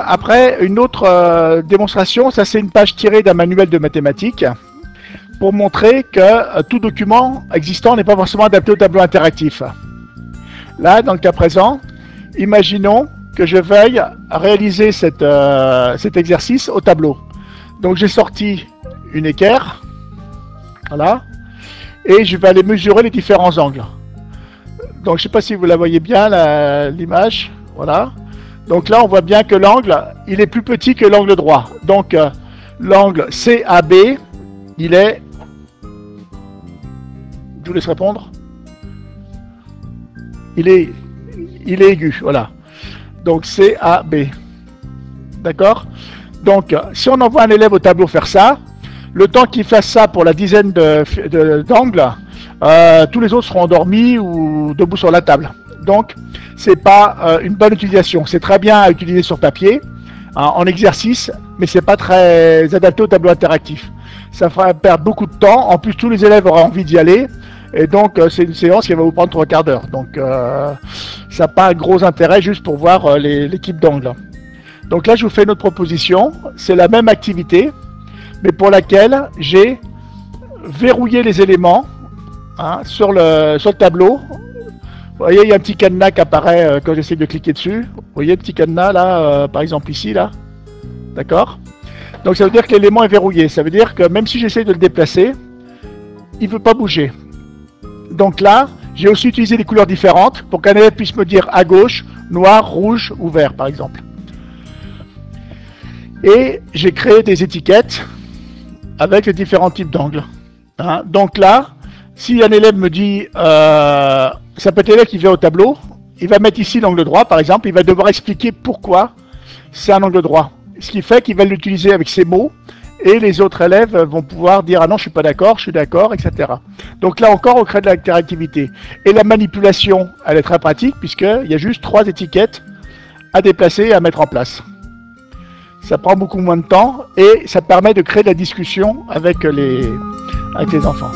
après, une autre démonstration, ça c'est une page tirée d'un manuel de mathématiques pour montrer que tout document existant n'est pas forcément adapté au tableau interactif. Là, dans le cas présent, imaginons que je veuille réaliser cet exercice au tableau. Donc j'ai sorti une équerre, voilà, et je vais aller mesurer les différents angles. Donc je ne sais pas si vous la voyez bien, l'image, voilà. Donc là on voit bien que l'angle, il est plus petit que l'angle droit. Donc l'angle CAB, il est... Je vous laisse répondre. Il est aigu, voilà. Donc CAB. D'accord? Donc, si on envoie un élève au tableau faire ça, le temps qu'il fasse ça pour la dizaine d'angles, tous les autres seront endormis ou debout sur la table. Donc, c'est pas une bonne utilisation. C'est très bien à utiliser sur papier, hein, en exercice, mais c'est pas très adapté au tableau interactif. Ça fera perdre beaucoup de temps. En plus, tous les élèves auront envie d'y aller. Et donc, c'est une séance qui va vous prendre 3/4 d'heure. Donc, ça n'a pas un gros intérêt juste pour voir l'équipe d'angles. Donc là, je vous fais une autre proposition. C'est la même activité, mais pour laquelle j'ai verrouillé les éléments, hein, sur le tableau. Vous voyez, il y a un petit cadenas qui apparaît quand j'essaie de cliquer dessus. Vous voyez le petit cadenas là, par exemple ici, là. D'accord? Donc ça veut dire que l'élément est verrouillé. Ça veut dire que même si j'essaie de le déplacer, il ne veut pas bouger. Donc là, j'ai aussi utilisé des couleurs différentes pour qu'un élève puisse me dire à gauche, noir, rouge ou vert, par exemple. Et j'ai créé des étiquettes avec les différents types d'angles. Hein? Donc là, si un élève me dit, ça peut être l'élève qui vient au tableau, il va mettre ici l'angle droit, par exemple, il va devoir expliquer pourquoi c'est un angle droit. Ce qui fait qu'il va l'utiliser avec ses mots, et les autres élèves vont pouvoir dire « Ah non, je suis pas d'accord, je suis d'accord, etc. » Donc là encore, on crée de l'interactivité. Et la manipulation, elle est très pratique, puisqu'il y a juste 3 étiquettes à déplacer et à mettre en place. Ça prend beaucoup moins de temps, et ça permet de créer de la discussion avec les enfants.